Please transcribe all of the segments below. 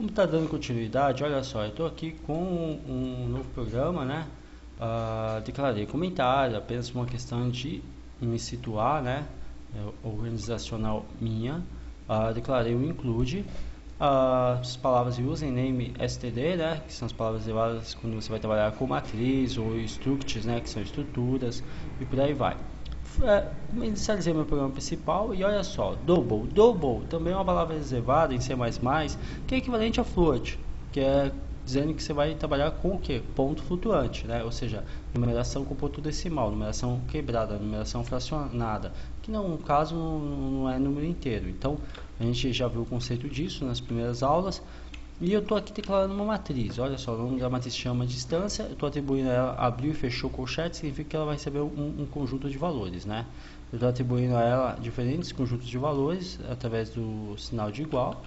Como está dando continuidade, olha só, eu estou aqui com um novo programa, né? Declarei comentário, apenas uma questão de me situar, né? Organizacional minha. Declarei o include. As palavras username std, né? Que são as palavras levadas quando você vai trabalhar com matriz ou structures, né? Que são estruturas e por aí vai. Inicializei meu programa principal e olha só, double também é uma palavra reservada em C++, que é equivalente a float, que é dizendo que você vai trabalhar com o que? Ponto flutuante, né? Ou seja, numeração com ponto decimal, numeração quebrada, numeração fracionada, que no caso não é número inteiro. Então a gente já viu o conceito disso nas primeiras aulas. E eu estou aqui declarando uma matriz. Olha só, o nome da matriz chama distância. Eu estou atribuindo a ela, abriu e fechou colchete, significa que ela vai receber um conjunto de valores, né? Eu estou atribuindo a ela diferentes conjuntos de valores através do sinal de igual.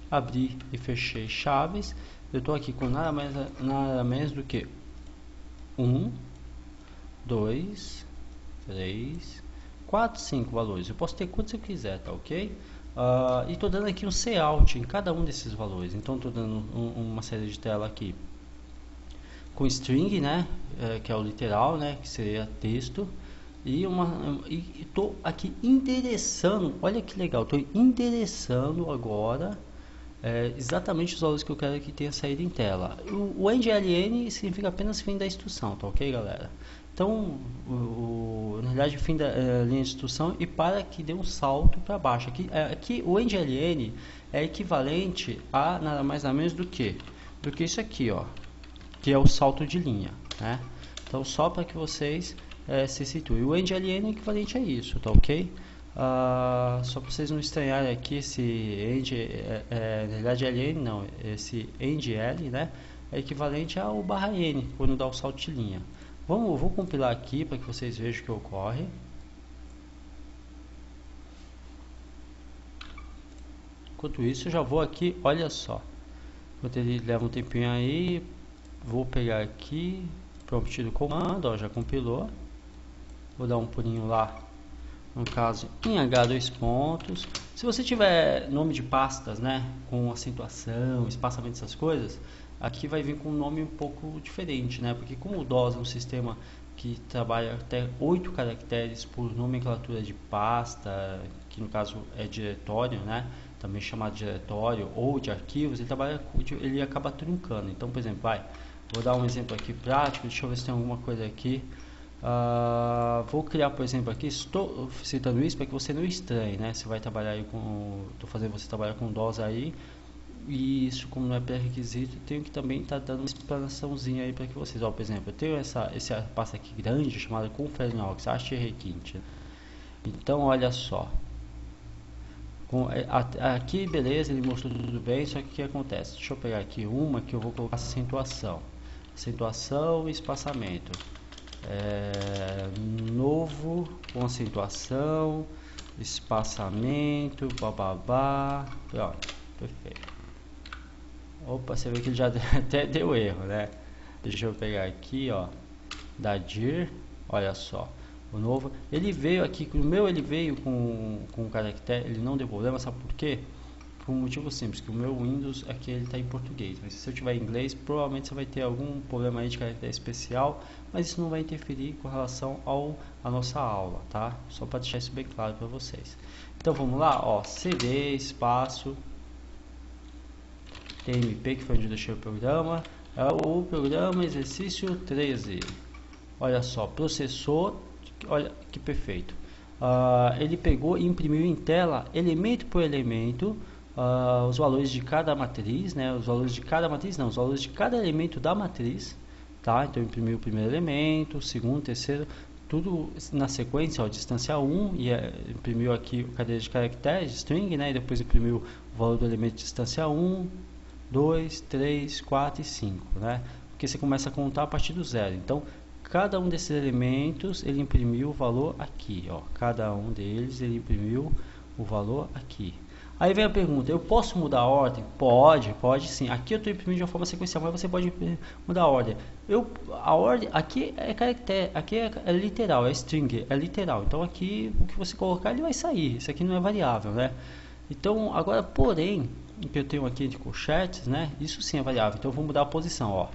Abri e fechei chaves. Eu estou aqui com nada menos do que 1, 2, 3, 4, 5 valores. Eu posso ter quantos eu quiser, tá ok? E estou dando aqui um cout em cada um desses valores. Então estou dando uma série de tela aqui com string, né, que é o literal, né, que seria texto, e estou aqui endereçando. Olha que legal, estou endereçando agora exatamente os valores que eu quero que tenha saído em tela. O endln significa apenas fim da instrução, tá ok, galera? Então, na realidade, o fim da linha de instrução e para que dê um salto para baixo. Aqui o endln é equivalente a nada mais nada menos do que isso aqui, ó, que é o salto de linha, né? Então, só para que vocês se situem. O endln é equivalente a isso, tá ok? Só para vocês não estranharem aqui, esse end, na realidade ln não, esse endl, né, é equivalente ao /n quando dá o salto de linha. Vou compilar aqui para que vocês vejam o que ocorre. Enquanto isso, eu já vou aqui, olha só. Enquanto ele leva um tempinho aí, vou pegar aqui, prompt do comando, ó, já compilou. Vou dar um pulinho lá, no caso em H2 pontos. Se você tiver nome de pastas, né, com acentuação, espaçamento, essas coisas, aqui vai vir com um nome um pouco diferente, né? Porque como o DOS é um sistema que trabalha até 8 caracteres por nomenclatura de pasta, que no caso é diretório, né? Também chamado de diretório ou de arquivos, ele acaba truncando. Então, por exemplo, vou dar um exemplo aqui prático. Deixa eu ver se tem alguma coisa aqui. Vou criar, por exemplo, aqui, estou citando isso para que você não estranhe, né? Você vai trabalhar aí com, estou fazendo você trabalhar com DOS aí, e isso, como não é pré-requisito, tenho que também estar dando uma explanaçãozinha aí para que vocês, ó, por exemplo, eu tenho essa pasta aqui grande chamada Confrenox, Requint. Então, olha só, aqui beleza, ele mostrou tudo bem, só que o que acontece? Deixa eu pegar aqui uma que eu vou colocar acentuação e espaçamento. Novo com acentuação, espaçamento, bababá, pronto, perfeito. Opa, você vê que ele já até deu erro, né? Deixa eu pegar aqui, ó, da dir, olha só, o novo, ele veio aqui, o meu ele veio com caractere, ele não deu problema, sabe por quê? Por um motivo simples, que o meu Windows aqui ele está em português, mas se eu tiver em inglês, provavelmente você vai ter algum problema aí de caractere especial, mas isso não vai interferir com relação à nossa aula, tá? Só para deixar isso bem claro para vocês. Então vamos lá, ó, cd espaço tmp, que foi onde eu deixei o programa, é o programa exercício 13. Olha só, processou, olha que perfeito. Ele pegou e imprimiu em tela, elemento por elemento, os valores de cada matriz, né? Os valores de cada matriz, não, os valores de cada elemento da matriz, tá? Então imprimiu o primeiro elemento, o segundo, terceiro, tudo na sequência, ó, distância 1, e imprimiu aqui a cadeia de caracteres, string, né? E depois imprimiu o valor do elemento de distância 1, 2, 3, 4 e 5, né? Porque você começa a contar a partir do zero. Então, cada um desses elementos ele imprimiu o valor aqui, ó. Cada um deles ele imprimiu o valor aqui. Aí vem a pergunta: eu posso mudar a ordem? Pode sim. Aqui eu estou imprimindo de uma forma sequencial, mas você pode mudar a ordem. A ordem aqui é caractere, aqui é literal, é string, é literal. Então aqui o que você colocar ele vai sair. Isso aqui não é variável, né? Então agora, porém, que eu tenho aqui entre colchetes, né? Isso sim é variável. Então eu vou mudar a posição, ó.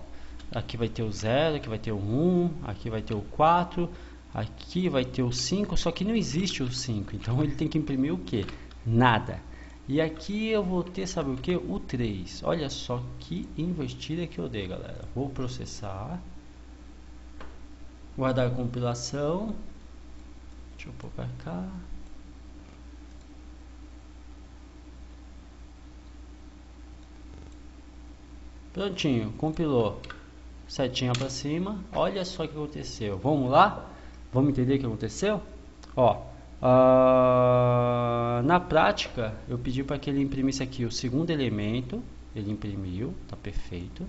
Aqui vai ter o 0, aqui vai ter o 1, aqui vai ter o 4, aqui vai ter o 5, só que não existe o 5. Então ele tem que imprimir o que? Nada. E aqui eu vou ter, sabe o que? O 3. Olha só que invertida que eu dei, galera. Vou processar. Guardar a compilação. Deixa eu pôr pra cá. Prontinho, compilou. Setinha para cima. Olha só o que aconteceu. Vamos lá? Vamos entender o que aconteceu? Ó, na prática, eu pedi para que ele imprimisse aqui o segundo elemento. Ele imprimiu, tá perfeito.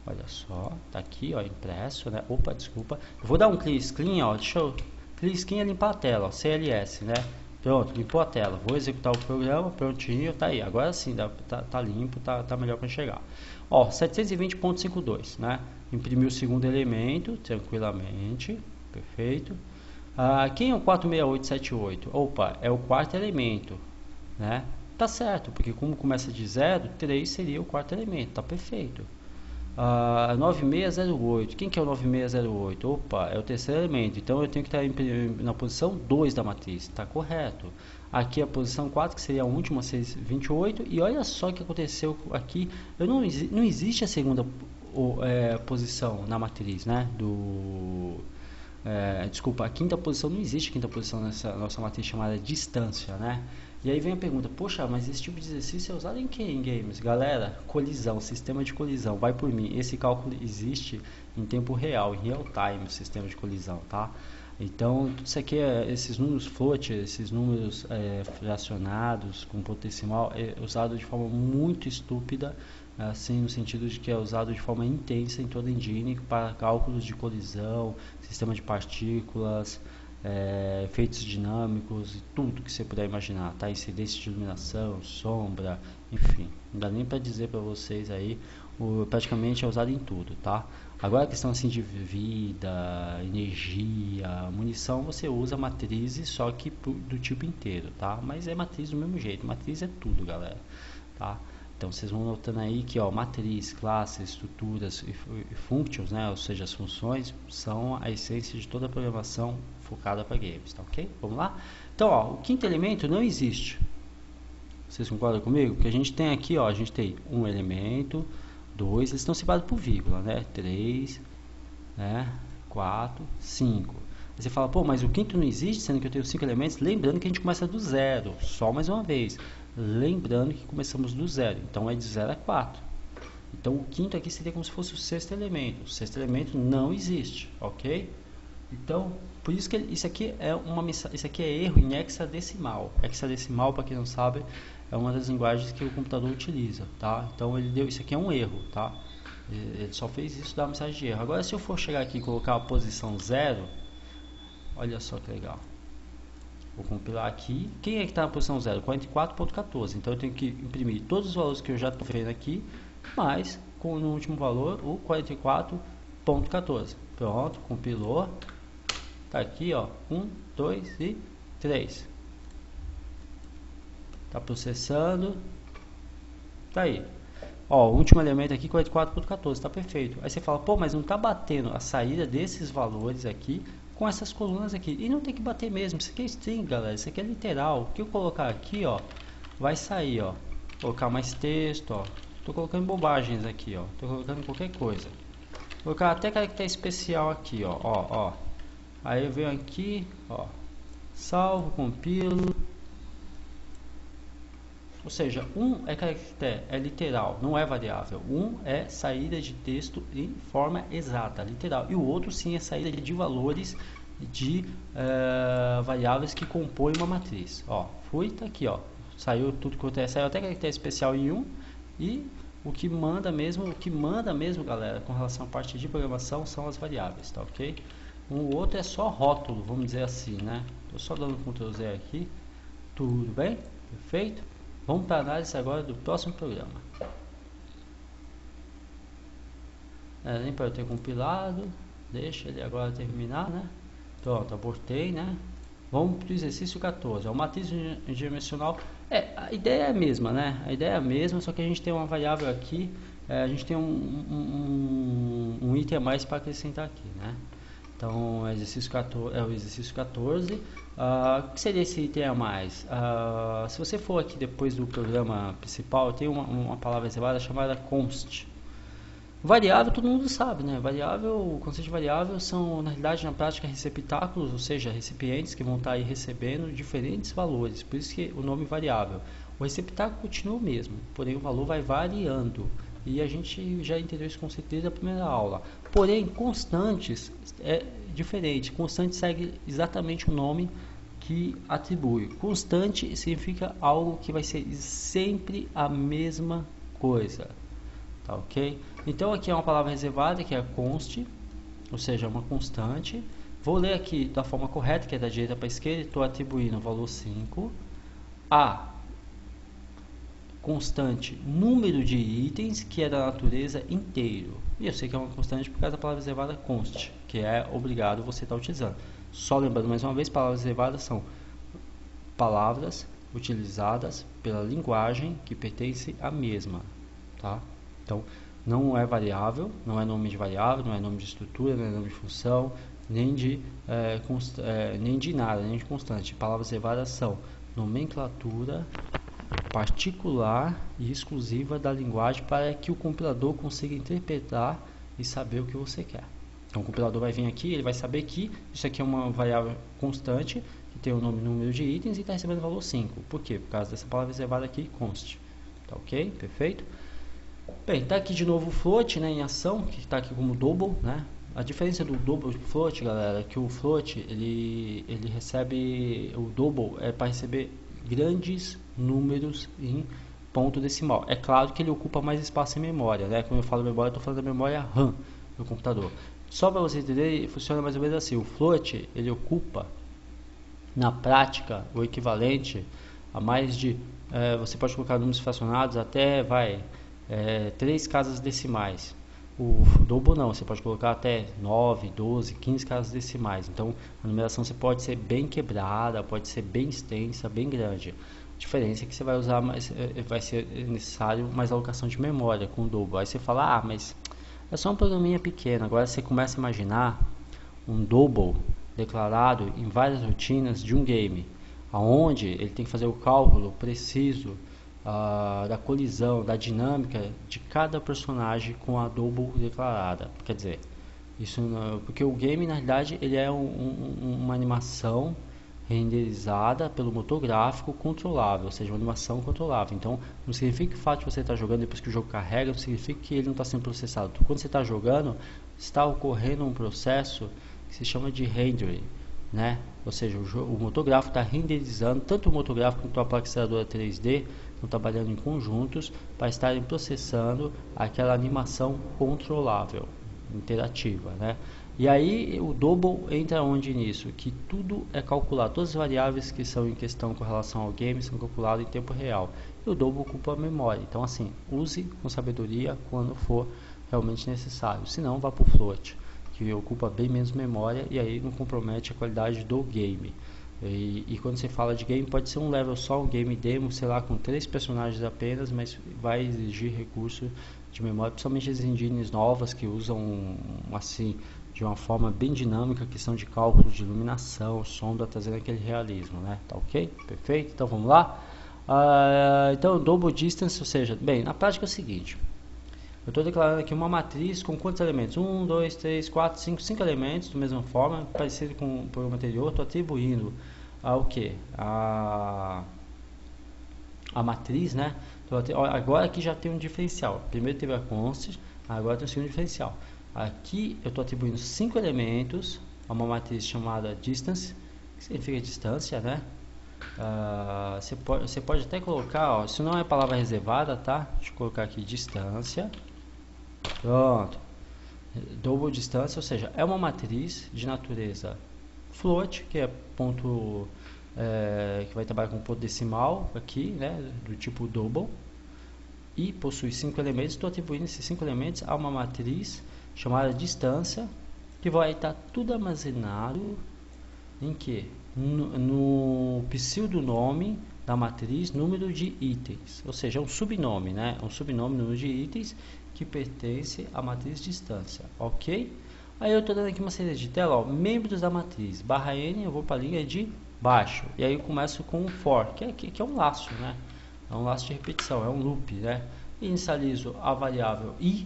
Olha só, tá aqui, ó, impresso, né? Opa, desculpa. Eu vou dar um clear screen, ó. Deixa eu clear screen é limpar a tela, ó, CLS, né? Pronto, limpou a tela. Vou executar o programa, prontinho, tá aí. Agora sim, tá limpo, tá melhor para enxergar. Ó, 720.52, né? Imprimiu o segundo elemento, tranquilamente, perfeito. Quem é o 46878? Opa, é o quarto elemento, né? Tá certo, porque como começa de 0, 3 seria o quarto elemento, tá perfeito. 9608, quem que é o 9608? Opa, é o terceiro elemento, então eu tenho que estar na posição 2 da matriz, está correto. Aqui a posição 4, que seria a última, 628, e olha só o que aconteceu aqui, não existe a segunda posição na matriz, né? Desculpa, a quinta posição, não existe quinta posição nessa nossa matriz chamada distância, né? E aí vem a pergunta, poxa, mas esse tipo de exercício é usado em que em games? Galera, colisão, sistema de colisão, vai por mim. Esse cálculo existe em tempo real, em real time, o sistema de colisão, tá? Então, tudo isso aqui, esses números float, esses números fracionados com potencial, é usado de forma muito estúpida, assim, no sentido de que é usado de forma intensa em toda a engine para cálculos de colisão, sistema de partículas, efeitos dinâmicos e tudo que você puder imaginar, tá? Incidência de iluminação, sombra, enfim, não dá nem para dizer para vocês aí, praticamente é usado em tudo, tá? Agora a questão assim de vida, energia, munição, você usa matrizes só que do tipo inteiro, tá? Mas é matriz do mesmo jeito, matriz é tudo, galera, tá? Então vocês vão notando aí que, ó, matriz, classes, estruturas e functions, né, ou seja, as funções, são a essência de toda a programação focada para games, tá ok? Vamos lá? Então, ó, o quinto elemento não existe. Vocês concordam comigo? Porque a gente tem aqui, ó, a gente tem um elemento, 2, eles estão separados por vírgula, né? 3, né? 4, 5. Aí você fala, pô, mas o quinto não existe, sendo que eu tenho 5 elementos. Lembrando que a gente começa do zero, só mais uma vez. Lembrando que começamos do zero, então é de 0 a 4. Então o quinto aqui seria como se fosse o sexto elemento. O sexto elemento não existe, ok? Então, por isso que isso aqui é erro em hexadecimal. Hexadecimal, para quem não sabe, é uma das linguagens que o computador utiliza, tá? Então isso aqui é um erro, tá? Ele só fez isso, dá uma mensagem de erro. Agora, se eu for chegar aqui e colocar a posição 0, olha só que legal. Vou compilar aqui. Quem é que está na posição 0? 44.14. Então eu tenho que imprimir todos os valores que eu já estou vendo aqui, mais no último valor o 44.14. Pronto, compilou. Tá aqui, ó. 1, 2 e 3. Tá processando. Tá aí. Ó, o último elemento aqui, 44.14. Tá perfeito. Aí você fala, pô, mas não tá batendo a saída desses valores aqui com essas colunas aqui, e não tem que bater mesmo. Isso aqui é string, galera, isso aqui é literal. O que eu colocar aqui, ó, vai sair, ó. Vou colocar mais texto, ó. Tô colocando bobagens aqui, ó. Tô colocando qualquer coisa. Vou colocar até caractere especial aqui, ó. Aí eu venho aqui, ó. Salvo, compilo. Ou seja, um é caractere, é literal, não é variável. Um é saída de texto em forma exata, literal. E o outro sim é saída de valores de variáveis que compõem uma matriz. Ó, tá aqui, ó. Saiu tudo quanto saiu até caractere especial em 1. E o que manda mesmo, galera, com relação à parte de programação são as variáveis, tá ok? O outro é só rótulo, vamos dizer assim, né? Tô só dando Ctrl Z aqui. Tudo bem? Perfeito? Vamos para a análise agora do próximo programa. Nem para eu ter compilado. Deixa ele agora terminar, né? Pronto, abortei, né? Vamos para o exercício 14. A matriz dimensional A ideia é a mesma, né? A ideia é a mesma, só que a gente tem uma variável aqui, a gente tem um item a mais para acrescentar aqui, né? Então, exercício 14, é o exercício 14. O que seria esse item a mais? Se você for aqui depois do programa principal, tem uma palavra reservada chamada const. Variável todo mundo sabe, né? Variável, o conceito de variável são, na realidade, na prática, receptáculos, ou seja, recipientes que vão estar aí recebendo diferentes valores, por isso que o nome variável. O receptáculo continua o mesmo, porém o valor vai variando. E a gente já entendeu esse conceito desde a primeira aula. Porém, constantes é diferente. Constante segue exatamente o nome que atribui. Constante significa algo que vai ser sempre a mesma coisa. Tá, ok? Então aqui é uma palavra reservada que é const, ou seja, uma constante. Vou ler aqui da forma correta, que é da direita para a esquerda. Estou atribuindo o valor 5 a constante número de itens, que é da natureza inteiro. E eu sei que é uma constante por causa da palavra reservada const, que é obrigado você estar utilizando. Só lembrando mais uma vez, palavras reservadas são palavras utilizadas pela linguagem que pertence à mesma, tá? Então, não é variável, não é nome de variável, não é nome de estrutura, não é nome de função, nem de nada, nem de constante. Palavras reservadas são nomenclatura particular e exclusiva da linguagem para que o compilador consiga interpretar e saber o que você quer. Então, o compilador vai vir aqui, ele vai saber que isso aqui é uma variável constante, que tem o nome e número de itens e está recebendo o valor 5. Por quê? Por causa dessa palavra reservada aqui, const. Tá ok? Perfeito? Bem, tá aqui de novo o float, né, em ação, que está aqui como double, né? A diferença do double e float, galera, é que o float ele recebe, o double é para receber grandes números em ponto decimal. É claro que ele ocupa mais espaço em memória, né? Quando eu falo memória, eu estou falando da memória RAM do computador. Só para você entender, funciona mais ou menos assim. O float ele ocupa na prática o equivalente a mais de você pode colocar números fracionados até 3 casas decimais. O double não, você pode colocar até 9, 12, 15 casas decimais. Então a numeração você pode ser bem quebrada, pode ser bem extensa, bem grande. A diferença é que você vai usar mais, vai ser necessário mais alocação de memória com o double. Aí você fala, mas é só um programinha pequeno. Agora você começa a imaginar um double declarado em várias rotinas de um game, aonde ele tem que fazer o cálculo preciso da colisão, da dinâmica de cada personagem com a double declarada. Quer dizer, isso não, porque o game na realidade ele é uma animação renderizada pelo motor gráfico controlável, ou seja, uma animação controlável. Então, não significa que o fato de você estar jogando depois que o jogo carrega, não significa que ele não está sendo processado. Quando você está jogando, está ocorrendo um processo que se chama de rendering, né? Ou seja, o motor gráfico está renderizando, tanto o motor gráfico quanto a placa aceleradora 3D estão trabalhando em conjuntos para estarem processando aquela animação controlável, interativa, né? E aí o double entra onde nisso? Que tudo é calculado, todas as variáveis que são em questão com relação ao game são calculadas em tempo real. E o double ocupa a memória, então assim, use com sabedoria quando for realmente necessário, senão vá para o float, que ocupa bem menos memória e aí não compromete a qualidade do game. E quando você fala de game, pode ser um level só, um game demo, sei lá, com 3 personagens apenas, mas vai exigir recurso de memória, principalmente as engines novas que usam assim de uma forma bem dinâmica, questão de cálculo de iluminação, sombra, trazendo aquele realismo, né? Tá ok? Perfeito? Então vamos lá? Então double distance, ou seja, bem, na prática é o seguinte. Eu estou declarando aqui uma matriz com quantos elementos? 1, 2, 3, 4, 5 elementos, da mesma forma, parecido com o programa anterior. Estou atribuindo ao que? A matriz, né? Agora aqui já tem um diferencial. Primeiro teve a const, agora tem um segundo diferencial. Aqui eu estou atribuindo 5 elementos a uma matriz chamada distance, que significa distância, né? Você pode até colocar, ó, isso não é palavra reservada, tá? Deixa eu colocar aqui distância. Pronto. Double distância, ou seja, é uma matriz de natureza float, que é ponto que vai trabalhar com ponto decimal aqui, né, do tipo double, e possui 5 elementos. Estou atribuindo esses 5 elementos a uma matriz chamada distância, que vai estar tudo armazenado em que? No pseudonome da matriz número de itens, ou seja, é um subnome, né? É um subnome número de itens que pertence à matriz distância, ok? Aí eu estou dando aqui uma série de tela, ó, membros da matriz, barra N, eu vou para a linha de baixo, e aí eu começo com um for, que é um laço, né? É um laço de repetição, é um loop, né? Inicializo a variável i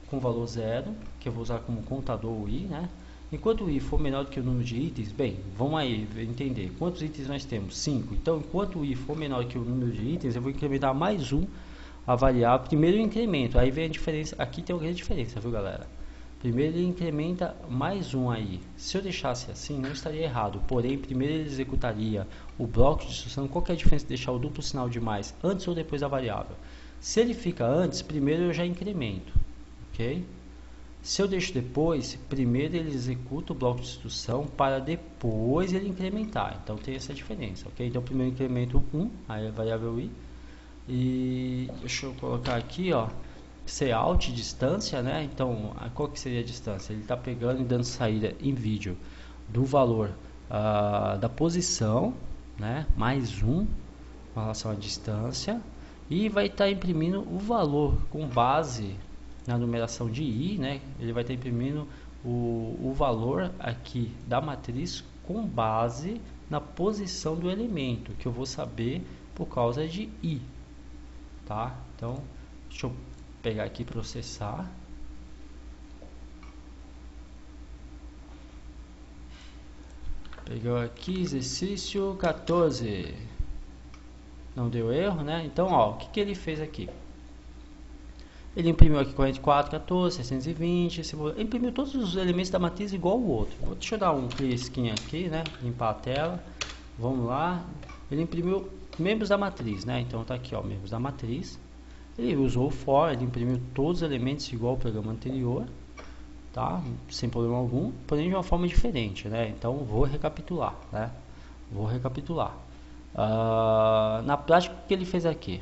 com valor 0, que eu vou usar como contador o i, né? Enquanto o i for menor do que o número de itens, bem, vamos aí entender quantos itens nós temos, 5. Então, enquanto o i for menor que o número de itens, eu vou incrementar mais um a variável. Primeiro incremento, aí vem a diferença, aqui tem uma grande diferença, viu, galera? Primeiro ele incrementa mais um aí. Se eu deixasse assim, não estaria errado. Porém, primeiro ele executaria o bloco de instrução. Qual que é a diferença de deixar o duplo sinal de mais antes ou depois da variável? Se ele fica antes, primeiro eu já incremento, ok? Se eu deixo depois, primeiro ele executa o bloco de instrução para depois ele incrementar. Então tem essa diferença, ok? Então primeiro incremento 1, aí a variável i. E deixa eu colocar aqui, ó. Cout distância, né? Então, qual que seria a distância? Ele está pegando e dando saída em vídeo do valor da posição, né? Mais um com relação à distância, e vai estar imprimindo o valor com base na numeração de i, né? Ele vai estar imprimindo o valor aqui da matriz com base na posição do elemento, que eu vou saber por causa de i, tá? Então, deixa eu pegar aqui, processar. Pegou aqui, exercício 14. Não deu erro, né? Então, ó, o que ele fez aqui? Ele imprimiu aqui 44, 14, 620, imprimiu todos os elementos da matriz igual o outro. Deixa eu dar um clear skin aqui, né? Limpar a tela. Vamos lá. Ele imprimiu membros da matriz, né? Então tá aqui, ó, membros da matriz. Ele usou o for, ele imprimiu todos os elementos igual ao programa anterior, tá? Sem problema algum, porém de uma forma diferente, né? Então vou recapitular, né? Vou recapitular. Na prática, o que ele fez aqui?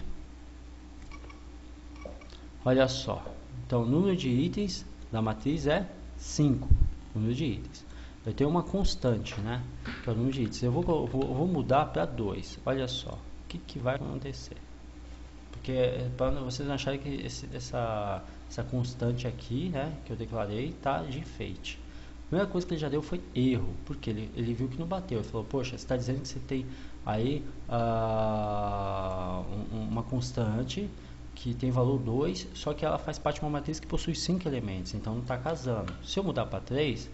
Olha só. Então, o número de itens da matriz é 5. Número de itens. Eu tenho uma constante, né? Que é o número de itens. Eu vou mudar para 2. Olha só. O que vai acontecer? Porque para vocês não acharem que essa constante aqui, né, que eu declarei, tá de enfeite. A primeira coisa que ele já deu foi erro, porque ele viu que não bateu. Ele falou, poxa, você está dizendo que você tem aí uma constante que tem valor 2, só que ela faz parte de uma matriz que possui 5 elementos, então não está casando. Se eu mudar para 3,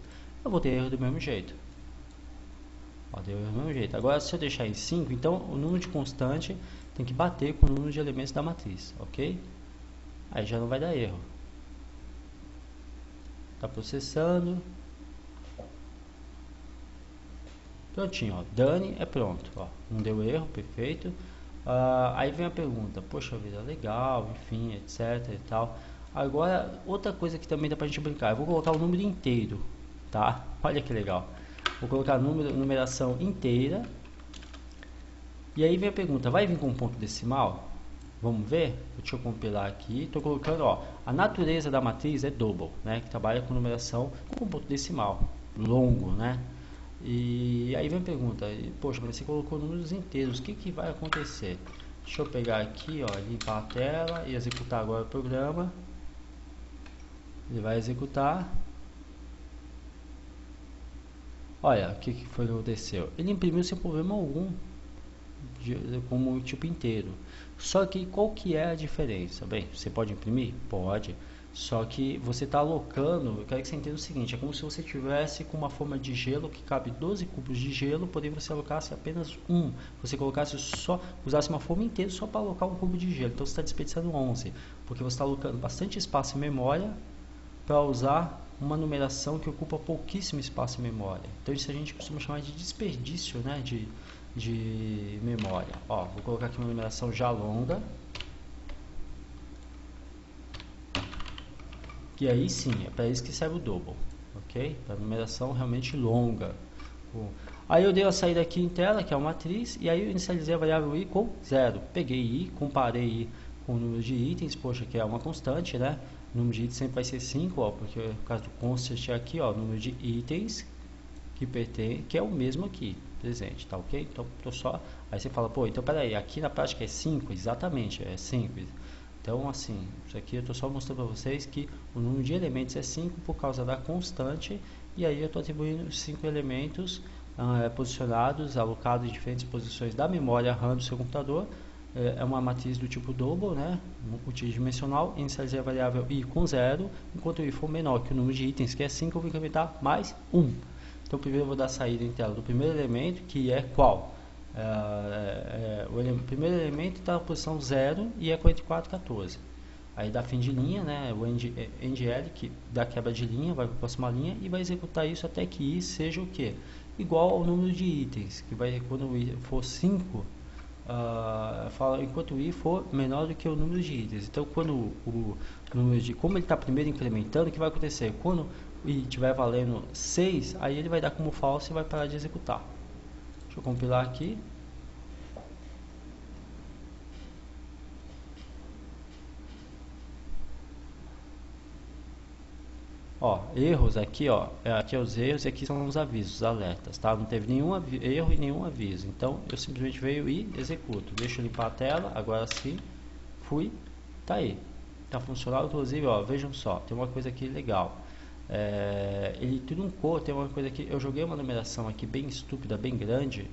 eu vou ter erro do mesmo jeito. Ó, deu erro do mesmo jeito. Agora, se eu deixar em 5, então o número de constante tem que bater com o número de elementos da matriz, ok? Aí já não vai dar erro. Está processando. Prontinho, ó. Done é pronto, ó. Não deu erro, perfeito. Aí vem a pergunta, poxa vida, legal, enfim, etc e tal. Agora, outra coisa que também dá pra gente brincar, eu vou colocar o número inteiro, tá? Olha que legal. Vou colocar numeração inteira. E aí vem a pergunta, vai vir com ponto decimal? Vamos ver? Deixa eu compilar aqui. Estou colocando, ó, a natureza da matriz é double, né? Que trabalha com numeração com ponto decimal, longo, né? E aí vem a pergunta, poxa, mas você colocou números inteiros, o que vai acontecer? Deixa eu pegar aqui, ó, limpar a tela e executar agora o programa. Ele vai executar. Olha, o que foi que aconteceu? Ele imprimiu sem problema algum, como tipo inteiro. Só que qual que é a diferença? Bem, você pode imprimir? Pode. Só que você está alocando, eu quero que você entenda o seguinte, é como se você tivesse com uma forma de gelo que cabe 12 cubos de gelo, porém você alocasse apenas um. Você colocasse usasse uma forma inteira só para alocar um cubo de gelo. Então você está desperdiçando 11, porque você está alocando bastante espaço em memória para usar uma numeração que ocupa pouquíssimo espaço em memória. Então isso a gente costuma chamar de desperdício, né, de memória. Ó, vou colocar aqui uma numeração já longa. E aí sim, é para isso que serve o double, ok? Para numeração realmente longa. Aí eu dei a saída aqui em tela, que é uma matriz, e aí eu inicializei a variável i com 0. Peguei i, comparei i com o número de itens, poxa, que é uma constante, né? O número de itens sempre vai ser 5, ó, porque por causa do constant aqui, ó, o número de itens, que é o mesmo aqui, presente, tá ok? Então, aí você fala, pô, então peraí, aqui na prática é 5, exatamente, é 5. Então, assim, isso aqui eu estou só mostrando para vocês que o número de elementos é 5 por causa da constante, e aí eu estou atribuindo 5 elementos posicionados, alocados em diferentes posições da memória RAM do seu computador. É uma matriz do tipo double, né, multidimensional, inicializar a variável i com 0, enquanto o i for menor que o número de itens, que é 5, eu vou incrementar mais 1. Então, primeiro eu vou dar saída em tela do primeiro elemento, que é qual? O primeiro elemento está na posição 0 e é 4414. Aí dá fim de linha, né, o end-l, que dá quebra de linha, vai para a próxima linha e vai executar isso até que i seja o quê? Igual ao número de itens, que vai, quando o i for 5, fala enquanto o i for menor do que o número de itens. Então, quando o número de, como ele está primeiro incrementando, o que vai acontecer? Quando o i estiver valendo 6, aí ele vai dar como falso e vai parar de executar. Deixa eu compilar aqui. Ó, erros aqui, ó, aqui é os erros e aqui são os avisos, os alertas, tá? Não teve nenhum erro e nenhum aviso. Então, eu simplesmente venho e executo. Deixa eu limpar a tela, agora sim, fui, tá aí. Tá funcionando, inclusive, ó, vejam só, tem uma coisa aqui legal. Ele truncou, tem uma coisa aqui, eu joguei uma numeração aqui bem estúpida, bem grande,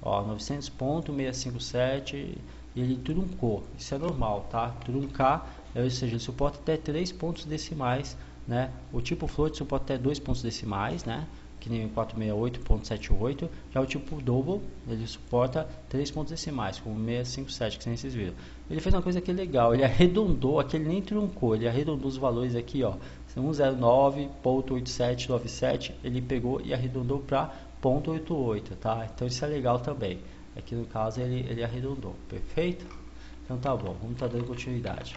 ó, 900.657, e ele truncou. Isso é normal, tá? Truncar, ou seja, ele suporta até 3 pontos decimais, né? O tipo float suporta até 2 pontos decimais, né? Que nem o 468.78. Já o tipo double, ele suporta 3 pontos decimais, como 657, que vocês viram. Ele fez uma coisa aqui legal, ele arredondou, aqui ele nem truncou, ele arredondou os valores aqui, ó, 109.8797, ele pegou e arredondou para 0.88, tá? Então isso é legal também. Aqui no caso ele arredondou, perfeito? Então tá bom, vamos estar dando continuidade.